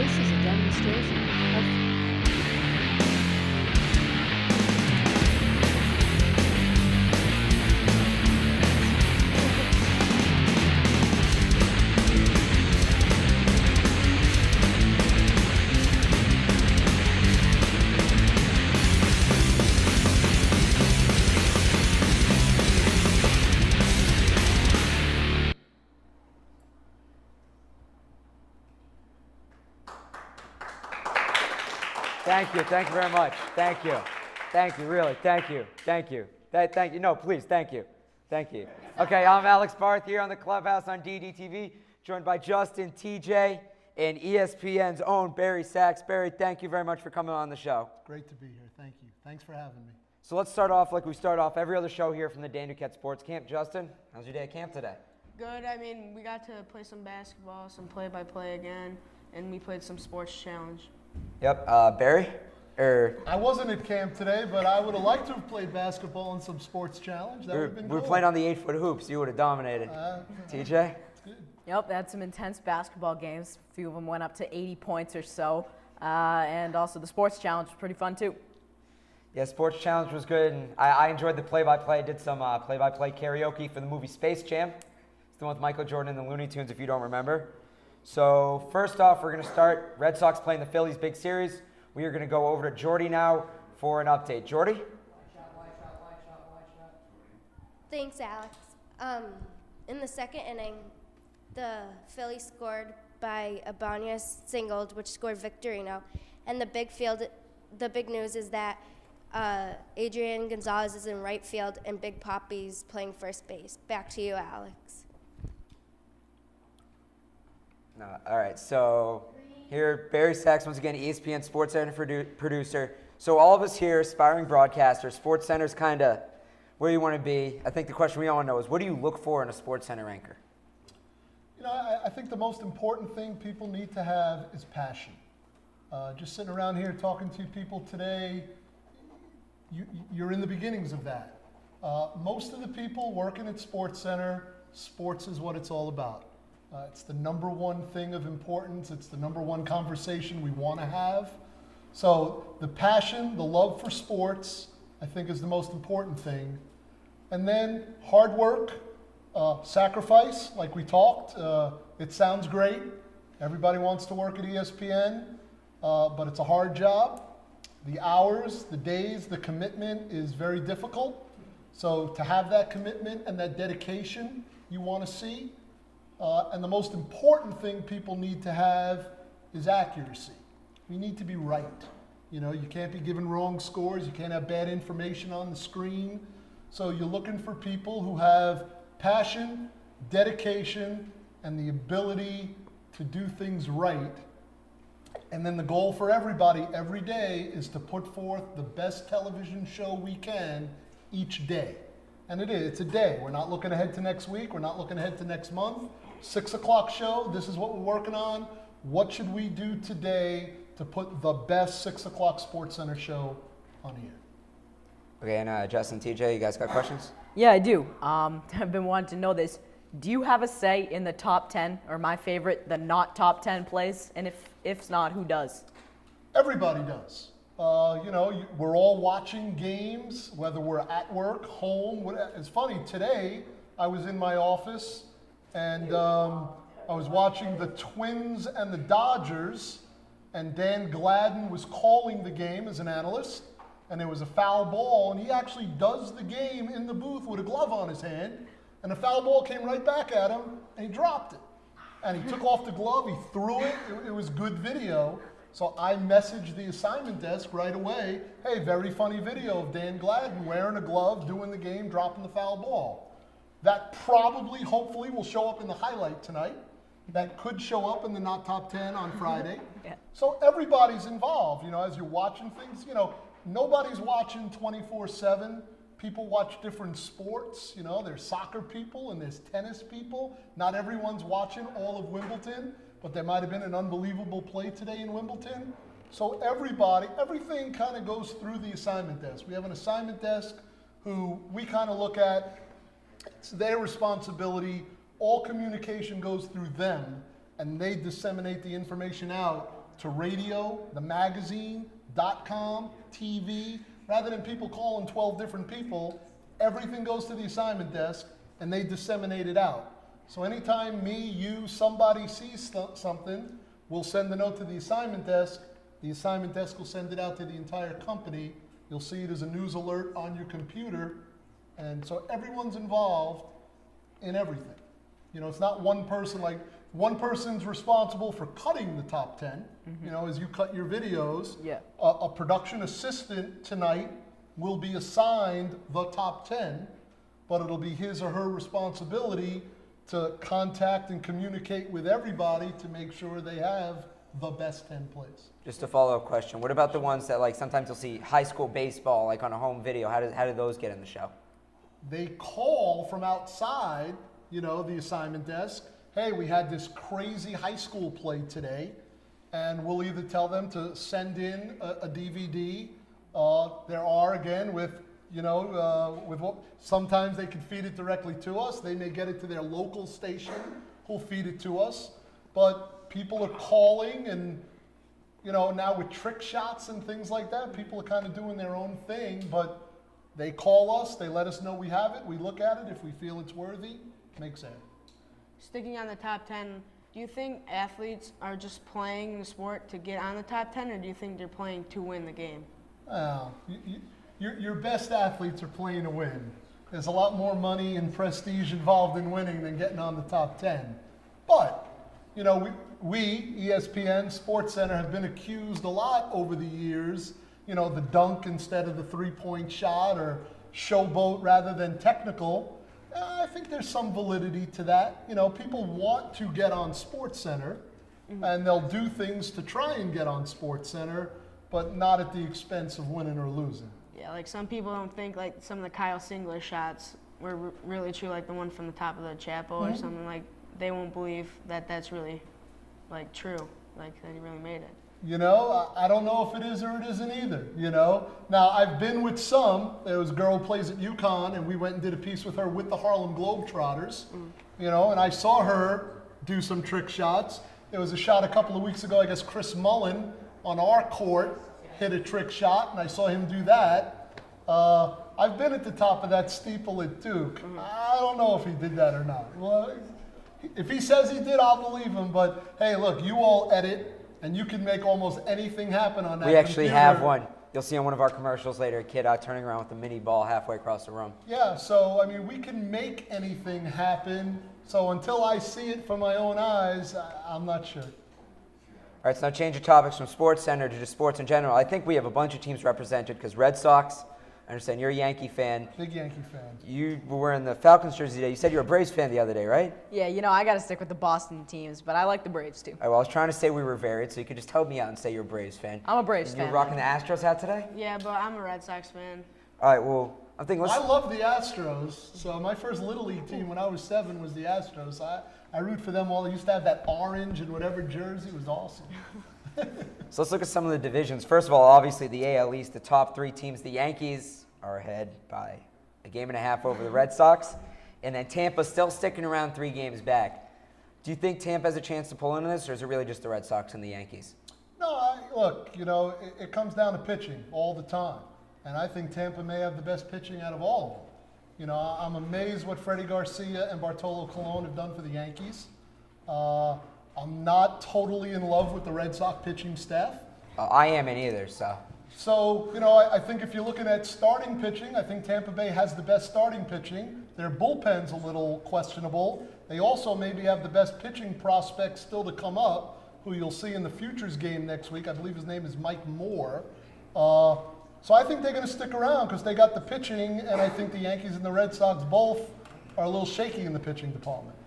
This is a demonstration of Thank you very much. Thank you, really, thank you. Thank you, no, please, thank you. Okay, I'm Alex Barth here on the Clubhouse on DDTV, joined by Justin, TJ, and ESPN's own Barry Sachs. Barry, thank you very much for coming on the show. Great to be here, thank you. Thanks for having me. So let's start off like we start off every other show here from the Dan Duquette Sports Camp. Justin, how's your day at camp today? Good. I mean, we got to play some basketball, some play-by-play again, and we played some sports challenge. Yep, Barry? I wasn't at camp today, but I would have liked to have played basketball in some sports challenge. That would have been We were cool. playing on the 8-foot hoops. You would have dominated. TJ? Yep, they had some intense basketball games. A few of them went up to 80 points or so. And also the sports challenge was pretty fun too. Yeah, sports challenge was good, and I enjoyed the play-by-play. I did some play-by-play karaoke for the movie Space Jam. It's the one with Michael Jordan and the Looney Tunes, if you don't remember. So first off, we're going to start Red Sox playing the Phillies big series. We are going to go over to Jordy now for an update. Jordy? Wide shot. Thanks, Alex. In the second inning, the Phillies scored by Ibanez singled, which scored Victorino. And the big news is that Adrian Gonzalez is in right field and Big Poppy's playing first base. Back to you, Alex. All right, so here, Barry Sachs, once again, ESPN Sports Center producer. So all of us here, aspiring broadcasters, Sports Center's kind of where you want to be. I think the question we all know is, what do you look for in a Sports Center anchor? You know, I think the most important thing people need to have is passion. Just sitting around here talking to people today, you're in the beginnings of that. Most of the people working at Sports Center, sports is what it's all about. It's the number one thing of importance. It's the number one conversation we want to have. So the passion, the love for sports, I think is the most important thing. And then hard work, sacrifice, like we talked. It sounds great. Everybody wants to work at ESPN, but it's a hard job. The hours, the days, the commitment is very difficult. So to have that commitment and that dedication you want to see. And the most important thing people need to have is accuracy. We need to be right. You know, you can't be given wrong scores. You can't have bad information on the screen. So you're looking for people who have passion, dedication, and the ability to do things right. And then the goal for everybody every day is to put forth the best television show we can each day. And it's a day. We're not looking ahead to next week. We're not looking ahead to next month. 6 o'clock show, this is what we're working on. What should we do today to put the best 6 o'clock Sports Center show on here? Okay, and Justin, TJ, you guys got questions? Yeah, I do. I've been wanting to know this. Do you have a say in the top 10, or my favorite, the not top 10 plays? And if not, who does? Everybody does. You know, we're all watching games, whether we're at work, home. It's funny, today I was in my office and I was watching the Twins and the Dodgers, and Dan Gladden was calling the game as an analyst, and there was a foul ball, and he actually does the game in the booth with a glove on his hand, and the foul ball came right back at him, and he dropped it. And he took off the glove, he threw it, it was good video. So I messaged the assignment desk right away, hey, very funny video of Dan Gladden wearing a glove, doing the game, dropping the foul ball. That probably, hopefully, will show up in the highlight tonight. That could show up in the not top 10 on Friday. Yeah. So everybody's involved, you know, as you're watching things, you know, nobody's watching 24/7. People watch different sports, you know, there's soccer people and there's tennis people. Not everyone's watching all of Wimbledon, but there might have been an unbelievable play today in Wimbledon. So everything kind of goes through the assignment desk. We have an assignment desk who we kind of look at. It's their responsibility. All communication goes through them, and they disseminate the information out to radio, the magazine, .com, TV. Rather than people calling 12 different people, everything goes to the assignment desk and they disseminate it out. So anytime me, you, somebody sees something, we'll send a note to the assignment desk. The assignment desk will send it out to the entire company. You'll see it as a news alert on your computer. And so everyone's involved in everything. You know, it's not one person, like one person's responsible for cutting the top 10, you know, as you cut your videos. Yeah. A production assistant tonight will be assigned the top 10, but it'll be his or her responsibility to contact and communicate with everybody to make sure they have the best 10 plays. Just a follow-up question. What about the ones that, like, sometimes you'll see high school baseball, like, on a home video? How do those get in the show? They call from outside, you know, the assignment desk. Hey, we had this crazy high school play today, and we'll either tell them to send in a DVD. There are, again, with, you know, with what, sometimes they can feed it directly to us. They may get it to their local station who'll feed it to us. But people are calling, and, you know, now with trick shots and things like that, people are kind of doing their own thing, but they call us, they let us know we have it, we look at it, if we feel it's worthy, makes it. Sticking on the top 10, do you think athletes are just playing the sport to get on the top 10, or do you think they're playing to win the game? Your best athletes are playing to win. There's a lot more money and prestige involved in winning than getting on the top 10. But, you know, we ESPN, SportsCenter, have been accused a lot over the years, you know, the dunk instead of the three-point shot, or showboat rather than technical. I think there's some validity to that. You know, people want to get on SportsCenter, and they'll do things to try and get on SportsCenter, but not at the expense of winning or losing. Yeah, like some people don't think like some of the Kyle Singler shots were really true, like the one from the top of the chapel or something. Like they won't believe that that's really like true, like that he really made it. You know, I don't know if it is or it isn't either, you know. Now, I've been with some. There was a girl who plays at UConn, and we went and did a piece with her with the Harlem Globetrotters, you know, and I saw her do some trick shots. There was a shot a couple of weeks ago, I guess Chris Mullen on our court hit a trick shot, and I saw him do that. I've been at the top of that steeple at Duke. I don't know if he did that or not. Well, if he says he did, I'll believe him, but hey, look, you all edit, and you can make almost anything happen on that We actually computer. have one. You'll see on one of our commercials later, a kid turning around with a mini ball halfway across the room. Yeah, so, I mean, we can make anything happen. So until I see it from my own eyes, I'm not sure. All right, so now change of topics from SportsCenter to just sports in general. I think we have a bunch of teams represented because Red Sox, I understand you're a Yankee fan. Big Yankee fan. You were wearing the Falcons jersey today. You said you were a Braves fan the other day, right? Yeah, you know, I got to stick with the Boston teams, but I like the Braves too. All right, well, I was trying to say we were varied, so you could just help me out and say you're a Braves fan. I'm a Braves And fan. you're rocking the Astros hat today? Yeah, but I'm a Red Sox fan. All right, well, I'm thinking I let's... love the Astros. So my first Little League team when I was 7 was the Astros. I root for them all. They used to have that orange and whatever jersey. It was awesome. So let's look at some of the divisions. First of all, obviously the AL East, the top 3 teams, the Yankees are ahead by a game and a half over the Red Sox. And then Tampa's still sticking around 3 games back. Do you think Tampa has a chance to pull into this, or is it really just the Red Sox and the Yankees? No, look, you know, it comes down to pitching all the time. And I think Tampa may have the best pitching out of all of them. You know, I'm amazed what Freddie Garcia and Bartolo Colon have done for the Yankees. I'm not totally in love with the Red Sox pitching staff. I am either, so. So, you know, I think if you're looking at starting pitching, I think Tampa Bay has the best starting pitching. Their bullpen's a little questionable. They also maybe have the best pitching prospects still to come up, who you'll see in the Futures game next week. I believe his name is Mike Moore. So I think they're going to stick around because they got the pitching, and I think the Yankees and the Red Sox both are a little shaky in the pitching department.